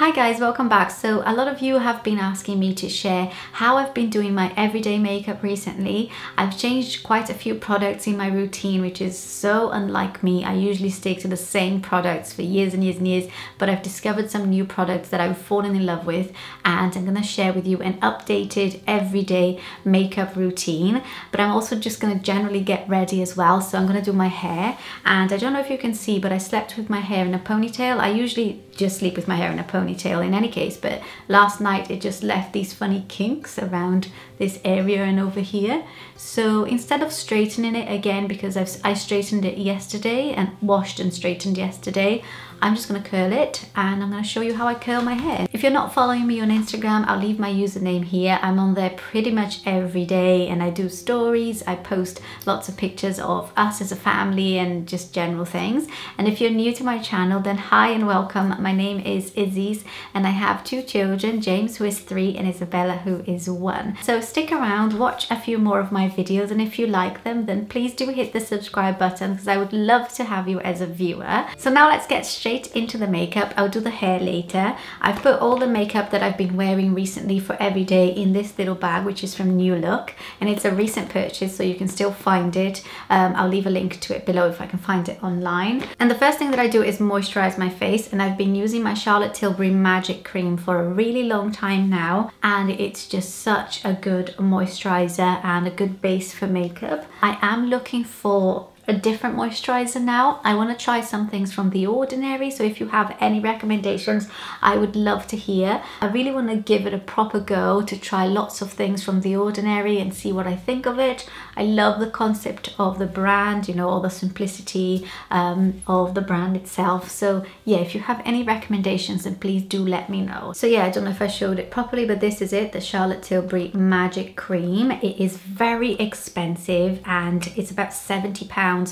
Hi guys, welcome back. So a lot of you have been asking me to share how I've been doing my everyday makeup recently. I've changed quite a few products in my routine, which is so unlike me. I usually stick to the same products for years and years and years, but I've discovered some new products that I've fallen in love with, and I'm going to share with you an updated everyday makeup routine. But I'm also just going to generally get ready as well. So I'm going to do my hair, and I don't know if you can see, but I slept with my hair in a ponytail. I usually just sleep with my hair in a ponytail in any case, but last night it just left these funny kinks around this area and over here. So instead of straightening it again, because I straightened it yesterday and washed and straightened yesterday, I'm just going to curl it, and I'm going to show you how I curl my hair. If you're not following me on Instagram, I'll leave my username here. I'm on there pretty much every day, and I do stories. I post lots of pictures of us as a family and just general things. And if you're new to my channel, then hi and welcome. My name is Ysis, and I have two children, James, who is 3, and Isabella, who is 1. So stick around, watch a few more of my videos, and if you like them, then please do hit the subscribe button, because I would love to have you as a viewer. So now let's get straight into the makeup. I'll do the hair later. I've put all the makeup that I've been wearing recently for every day in this little bag, which is from New Look, and it's a recent purchase, so you can still find it. I'll leave a link to it below if I can find it online. And the first thing that I do is moisturize my face, and I've been using my Charlotte Tilbury Magic Cream for a really long time now, and it's just such a good moisturizer and a good base for makeup. I am looking for a different moisturizer now. I want to try some things from The Ordinary, so if you have any recommendations, I would love to hear. I really want to give it a proper go to try lots of things from The Ordinary and see what I think of it. I love the concept of the brand, you know, all the simplicity of the brand itself. So yeah, if you have any recommendations, then please do let me know. So yeah, I don't know if I showed it properly, but this is it, the Charlotte Tilbury Magic Cream. It is very expensive, and it's about £70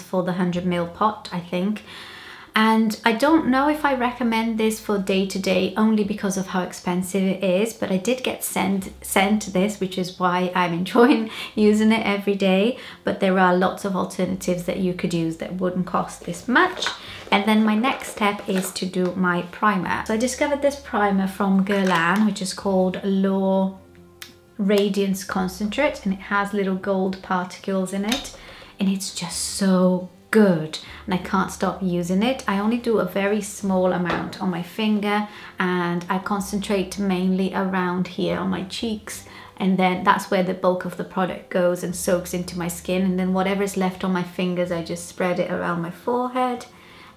for the 100ml pot, I think. And I don't know if I recommend this for day to day, only because of how expensive it is, but I did get sent this, which is why I'm enjoying using it every day. But there are lots of alternatives that you could use that wouldn't cost this much. And then my next step is to do my primer. So I discovered this primer from Guerlain, which is called Radiance Concentrate, and it has little gold particles in it, and it's just so good, and I can't stop using it. I only do a very small amount on my finger, and I concentrate mainly around here on my cheeks, and then that's where the bulk of the product goes and soaks into my skin. And then whatever is left on my fingers, I just spread it around my forehead,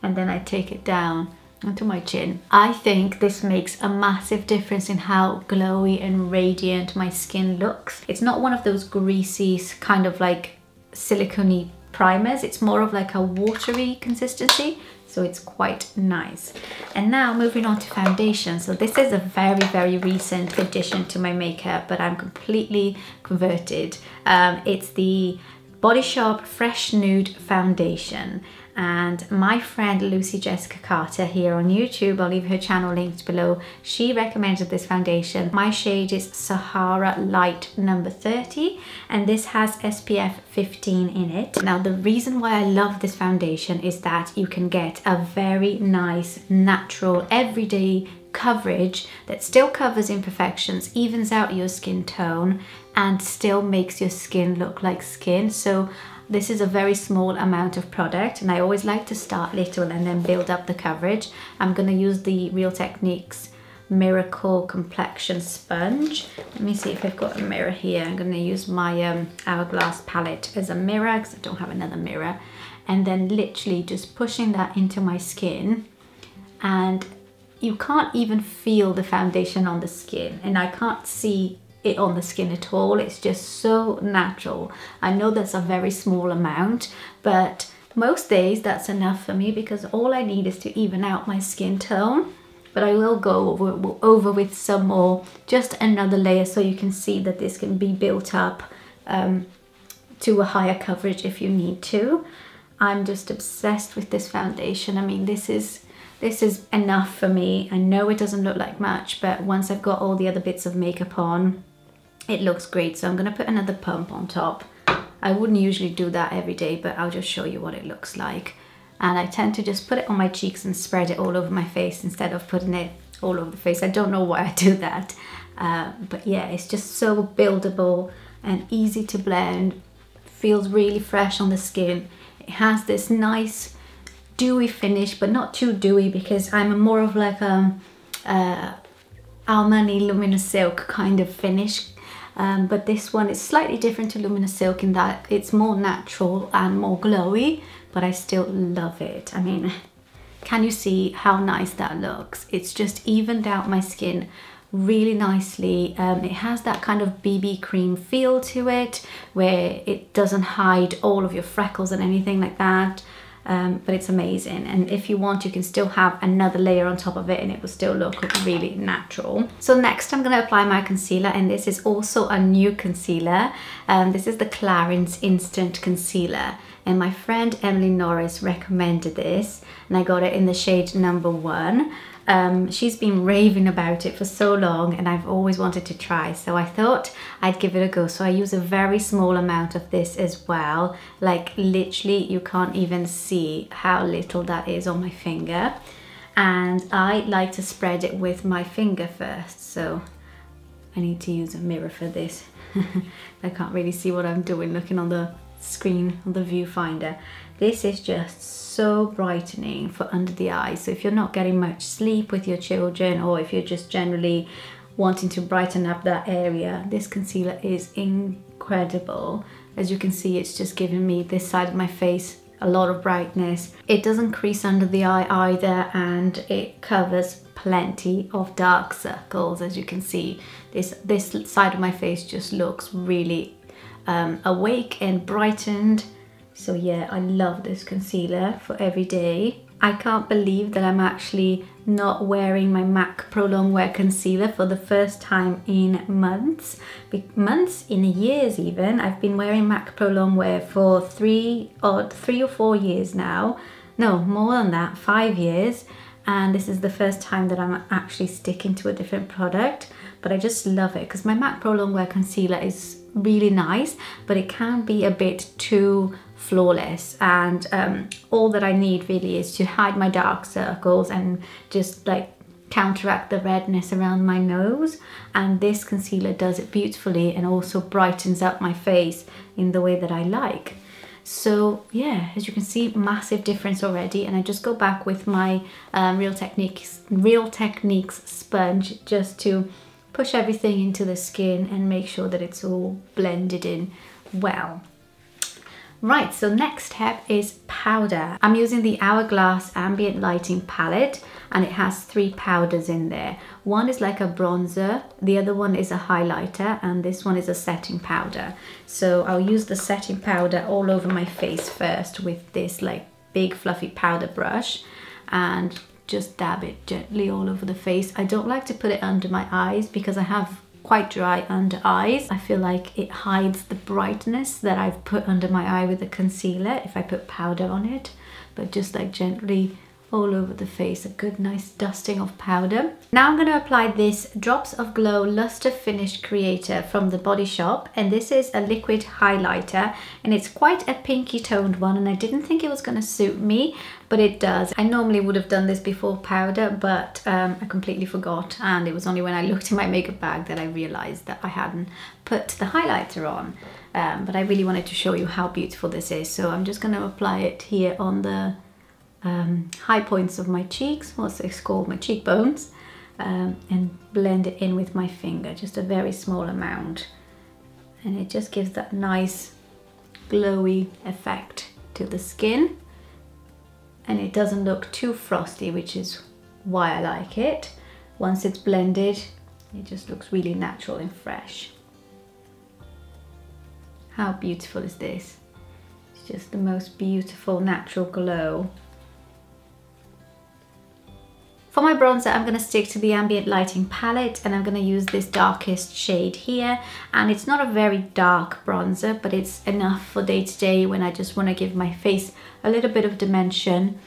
and then I take it down onto my chin. I think this makes a massive difference in how glowy and radiant my skin looks. It's not one of those greasy kind of like silicone primers. It's more of like a watery consistency, so it's quite nice. And now moving on to foundation. So this is a very recent addition to my makeup, but I'm completely converted. It's the Body Shop Fresh Nude Foundation, and my friend Lucy Jessica Carter here on YouTube, I'll leave her channel linked below, she recommended this foundation. My shade is Sahara Light number 30, and this has SPF 15 in it. Now the reason why I love this foundation is that you can get a very nice, natural, everyday coverage that still covers imperfections, evens out your skin tone, and still makes your skin look like skin. So this is a very small amount of product, and I always like to start little and then build up the coverage. I'm going to use the Real Techniques Miracle Complexion Sponge. Let me see if I've got a mirror here. I'm going to use my Hourglass palette as a mirror, because I don't have another mirror. And then literally just pushing that into my skin, and you can't even feel the foundation on the skin, and I can't see it on the skin at all. It's just so natural. I know that's a very small amount, but most days that's enough for me, because all I need is to even out my skin tone. But I will go over with some more, just another layer, so you can see that this can be built up to a higher coverage if you need to. I'm just obsessed with this foundation. I mean, this is enough for me. I know it doesn't look like much, but once I've got all the other bits of makeup on, it looks great. So I'm going to put another pump on top. I wouldn't usually do that every day, but I'll just show you what it looks like. And I tend to just put it on my cheeks and spread it all over my face instead of putting it all over the face. I don't know why I do that. But yeah, it's just so buildable and easy to blend. Feels really fresh on the skin. It has this nice dewy finish, but not too dewy because I'm more of like Almani Luminous Silk kind of finish. But this one is slightly different to Luminous Silk in that it's more natural and more glowy, but I still love it. I mean, can you see how nice that looks? It's just evened out my skin really nicely. It has that kind of BB cream feel to it, where it doesn't hide all of your freckles and anything like that. But it's amazing, and if you want you can still have another layer on top of it and it will still look really natural. So next I'm going to apply my concealer, and this is also a new concealer. This is the Clarins Instant Concealer, and my friend Emily Norris recommended this, and I got it in the shade number 1. She's been raving about it for so long and I've always wanted to try, so I thought I'd give it a go. So I use a very small amount of this as well, like literally you can't even see how little that is on my finger, and I like to spread it with my finger first, so I need to use a mirror for this. I can't really see what I'm doing looking on the screen on the viewfinder. This is just so brightening for under the eyes. So if you're not getting much sleep with your children, or if you're just generally wanting to brighten up that area, this concealer is incredible. As you can see, it's just giving me this side of my face a lot of brightness. It doesn't crease under the eye either, and it covers plenty of dark circles. As you can see, this side of my face just looks really awake and brightened. So yeah, I love this concealer for every day. I can't believe that I'm actually not wearing my MAC Pro Longwear concealer for the first time in months. In years even. I've been wearing MAC Pro Longwear for 3 or 4 years now. No, more than that, 5 years. And this is the first time that I'm actually sticking to a different product. But I just love it because my MAC Pro Longwear concealer is really nice, but it can be a bit too flawless, and all that I need really is to hide my dark circles and just like counteract the redness around my nose, and this concealer does it beautifully and also brightens up my face in the way that I like. So yeah, as you can see, massive difference already. And I just go back with my Real Techniques sponge just to push everything into the skin and make sure that it's all blended in well. Right, so next step is powder. I'm using the Hourglass Ambient Lighting Palette, and it has 3 powders in there. One is like a bronzer, the other one is a highlighter, and this one is a setting powder. So I'll use the setting powder all over my face first with this like big fluffy powder brush, and just dab it gently all over the face. I don't like to put it under my eyes because I have quite dry under eyes. I feel like it hides the brightness that I've put under my eye with the concealer if I put powder on it, but just like gently all over the face, a good nice dusting of powder. Now I'm going to apply this Drops of Glow Lustre Finish Creator from the Body Shop, and this is a liquid highlighter, and it's quite a pinky toned one, and I didn't think it was going to suit me, but it does. I normally would have done this before powder, but I completely forgot, and it was only when I looked in my makeup bag that I realized that I hadn't put the highlighter on. But I really wanted to show you how beautiful this is, so I'm just going to apply it here on the high points of my cheeks, what's it called, my cheekbones, and blend it in with my finger, just a very small amount, and it just gives that nice glowy effect to the skin, and it doesn't look too frosty, which is why I like it. Once it's blended, it just looks really natural and fresh. How beautiful is this? It's just the most beautiful natural glow. For my bronzer, I'm going to stick to the Ambient Lighting palette, and I'm going to use this darkest shade here. And it's not a very dark bronzer, but it's enough for day to day when I just want to give my face a little bit of dimension.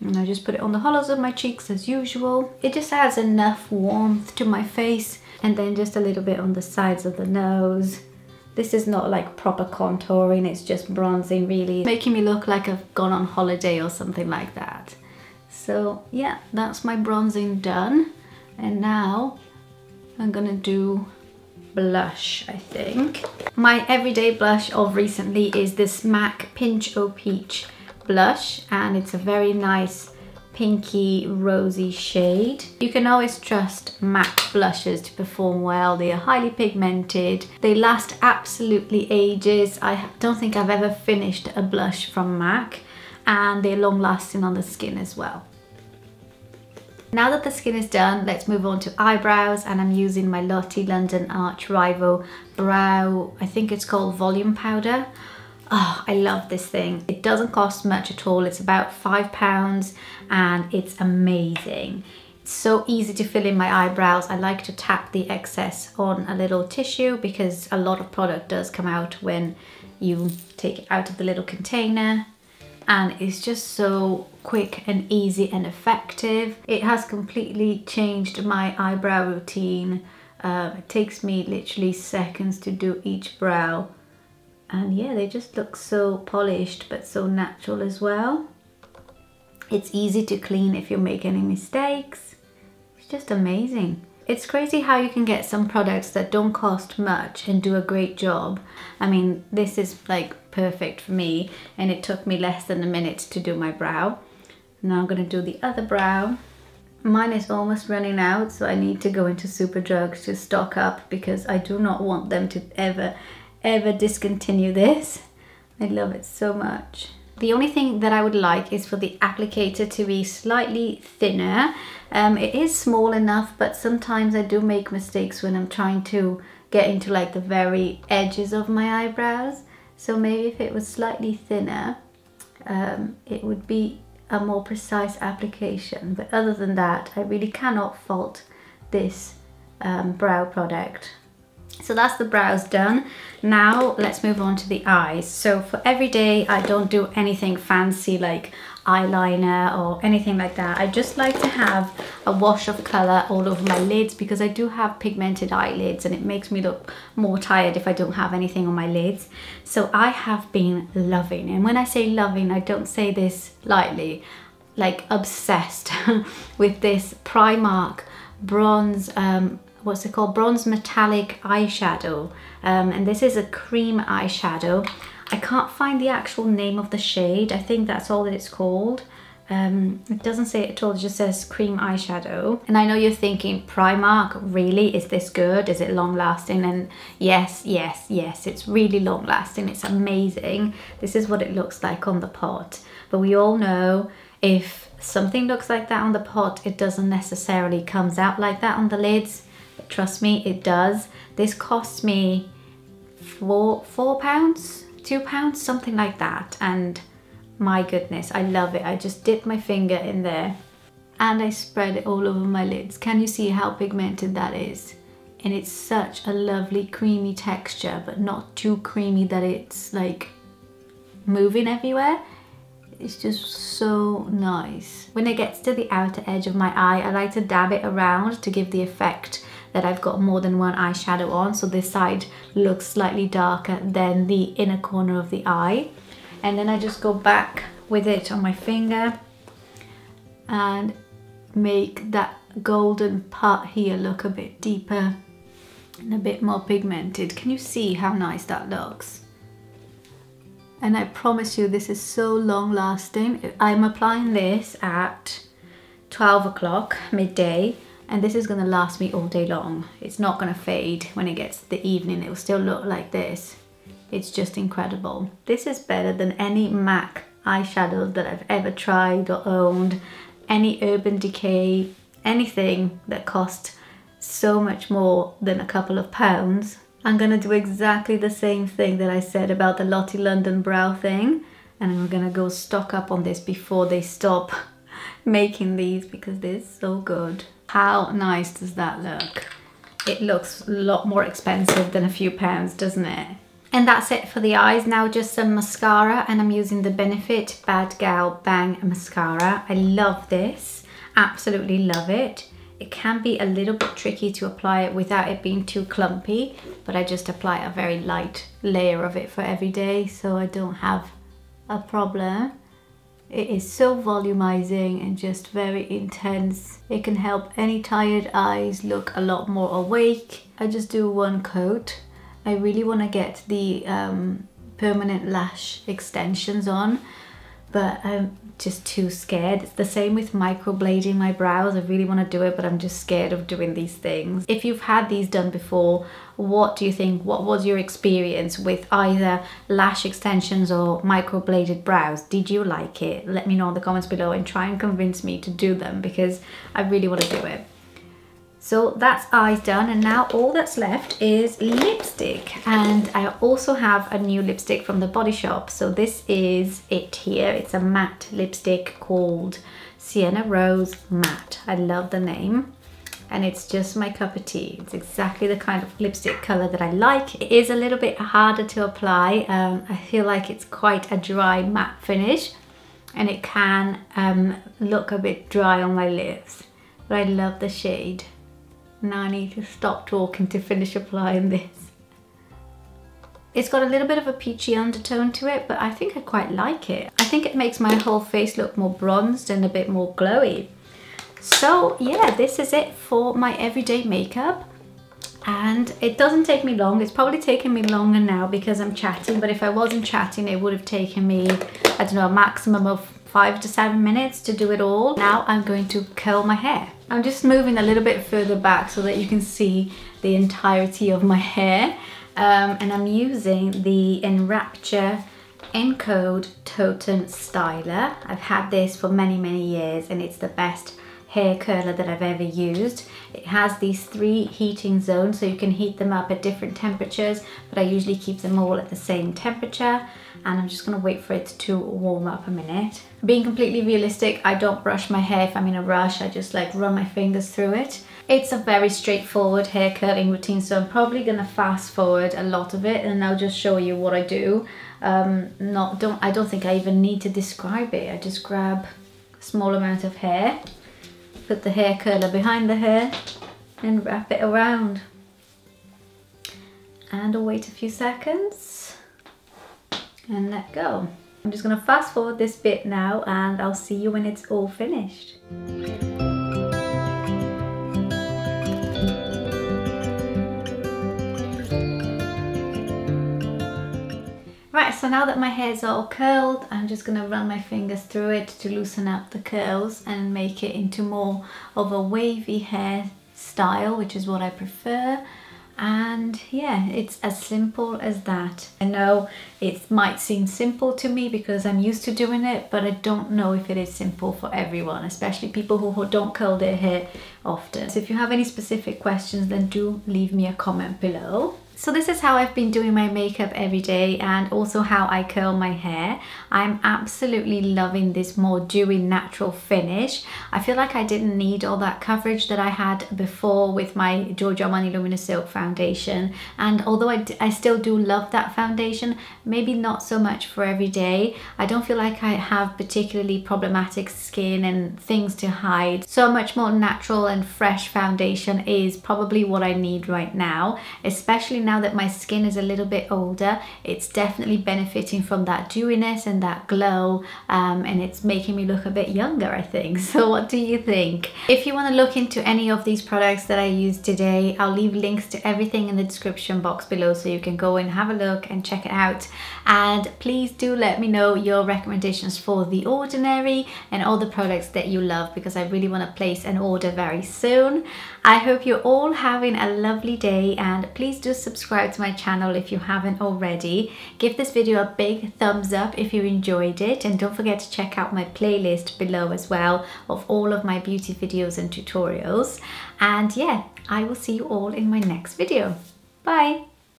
And I just put it on the hollows of my cheeks as usual. It just adds enough warmth to my face, and then just a little bit on the sides of the nose. This is not like proper contouring, it's just bronzing really, making me look like I've gone on holiday or something like that. So yeah, that's my bronzing done. And now I'm gonna do blush, I think. My everyday blush of recently is this MAC Pinch O Peach blush, and it's a very nice pinky rosy shade. You can always trust MAC blushes to perform well. They are highly pigmented. They last absolutely ages. I don't think I've ever finished a blush from MAC, and they're long lasting on the skin as well. Now that the skin is done, let's move on to eyebrows, and I'm using my Lottie London Arch Rival Brow, I think it's called Volume Powder. Oh, I love this thing. It doesn't cost much at all. It's about £5 and it's amazing. It's so easy to fill in my eyebrows. I like to tap the excess on a little tissue because a lot of product does come out when you take it out of the little container. And it's just so quick and easy and effective. It has completely changed my eyebrow routine. It takes me literally seconds to do each brow. And yeah, they just look so polished but so natural as well. It's easy to clean if you make any mistakes. It's just amazing. It's crazy how you can get some products that don't cost much and do a great job. I mean, this is like perfect for me, and it took me less than a minute to do my brow. Now I'm gonna do the other brow. Mine is almost running out, so I need to go into Superdrug to stock up because I do not want them to ever discontinue this. I love it so much. The only thing that I would like is for the applicator to be slightly thinner. It is small enough, but sometimes I do make mistakes when I'm trying to get into like the very edges of my eyebrows. So maybe if it was slightly thinner, it would be a more precise application. But other than that, I really cannot fault this brow product. So that's the brows done. Now let's move on to the eyes. So for every day, I don't do anything fancy like eyeliner or anything like that. I just like to have a wash of color all over my lids because I do have pigmented eyelids and it makes me look more tired if I don't have anything on my lids. So I have been loving, and when I say loving, I don't say this lightly, like obsessed with this Primark bronze, what's it called? Bronze Mettalic eyeshadow. And this is a cream eyeshadow. I can't find the actual name of the shade. I think that's all that it's called. It doesn't say it at all, it just says cream eyeshadow. And I know you're thinking, Primark, really? Is this good? Is it long lasting? And yes, it's really long lasting. It's amazing. This is what it looks like on the pot. But we all know if something looks like that on the pot, it doesn't necessarily comes out like that on the lids. Trust me, it does. This cost me £4, £2, something like that. And my goodness, I love it. I just dip my finger in there and I spread it all over my lids. Can you see how pigmented that is? And it's such a lovely creamy texture, but not too creamy that it's like moving everywhere. It's just so nice. When it gets to the outer edge of my eye, I like to dab it around to give the effect that I've got more than one eyeshadow on, so this side looks slightly darker than the inner corner of the eye. And then I just go back with it on my finger and make that golden part here look a bit deeper and a bit more pigmented. Can you see how nice that looks? And I promise you, this is so long lasting. I'm applying this at 12 o'clock midday, and this is gonna last me all day long. It's not gonna fade when it gets to the evening. It will still look like this. It's just incredible. This is better than any MAC eyeshadows that I've ever tried or owned. Any Urban Decay, anything that cost so much more than a couple of pounds. I'm gonna do exactly the same thing that I said about the Lottie London brow thing, and I'm gonna go stock up on this before they stop making these because they're so good. How nice does that look? It looks a lot more expensive than a few pounds, doesn't it? And that's it for the eyes. Now just some mascara, and I'm using the Benefit Bad Gal Bang Mascara. I love this, absolutely love it. It can be a little bit tricky to apply it without it being too clumpy, but I just apply a very light layer of it for every day so I don't have a problem. It is so volumizing and just very intense. It can help any tired eyes look a lot more awake. I just do one coat. I really want to get the permanent lash extensions on, but I'm just too scared. It's the same with microblading my brows. I really want to do it, but I'm just scared of doing these things. If you've had these done before, what do you think? What was your experience with either lash extensions or microbladed brows? Did you like it? Let me know in the comments below and try and convince me to do them, because I really want to do it. So that's eyes done, and now all that's left is lipstick. And I also have a new lipstick from the Body Shop. So this is it here. It's a matte lipstick called Sienna Rose Matte. I love the name, and it's just my cup of tea. It's exactly the kind of lipstick color that I like. It is a little bit harder to apply. I feel like it's quite a dry matte finish, and it can look a bit dry on my lips, but I love the shade. Now I need to stop talking to finish applying this. It's got a little bit of a peachy undertone to it, but I think I quite like it. I think it makes my whole face look more bronzed and a bit more glowy. So yeah, this is it for my everyday makeup. And it doesn't take me long. It's probably taking me longer now because I'm chatting, but if I wasn't chatting, it would have taken me, I don't know, a maximum of 5 to 7 minutes to do it all. Now I'm going to curl my hair. I'm just moving a little bit further back so that you can see the entirety of my hair. And I'm using the Enrapture Encode Totem Styler. I've had this for many, many years, and it's the best hair curler that I've ever used. It has these 3 heating zones, so you can heat them up at different temperatures, but I usually keep them all at the same temperature. And I'm just gonna wait for it to warm up a minute. Being completely realistic, I don't brush my hair if I'm in a rush. I just like run my fingers through it. It's a very straightforward hair curling routine, so I'm probably gonna fast forward a lot of it, and I'll just show you what I do. I don't think I even need to describe it. I just grab a small amount of hair, put the hair curler behind the hair, and wrap it around. And I'll wait a few seconds and let go. I'm just gonna fast forward this bit now, and I'll see you when it's all finished. Right, so now that my hair's all curled, I'm just gonna run my fingers through it to loosen up the curls and make it into more of a wavy hair style, which is what I prefer. And yeah, it's as simple as that. I know it might seem simple to me because I'm used to doing it, but I don't know if it is simple for everyone, especially people who don't curl their hair often. So if you have any specific questions, then do leave me a comment below. So this is how I've been doing my makeup every day, and also how I curl my hair. I'm absolutely loving this more dewy natural finish. I feel like I didn't need all that coverage that I had before with my Giorgio Armani Luminous Silk foundation. And although I still do love that foundation, maybe not so much for every day. I don't feel like I have particularly problematic skin and things to hide. So a much more natural and fresh foundation is probably what I need right now, especially now that my skin is a little bit older. It's definitely benefiting from that dewiness and that glow, and it's making me look a bit younger, I think. So what do you think? If you want to look into any of these products that I used today, I'll leave links to everything in the description box below, so you can go and have a look and check it out. And please do let me know your recommendations for The Ordinary and all the products that you love, because I really want to place an order very soon. I hope you're all having a lovely day, and please do subscribe to my channel if you haven't already. Give this video a big thumbs up if you enjoyed it, and don't forget to check out my playlist below as well of all of my beauty videos and tutorials. And yeah, I will see you all in my next video. Bye!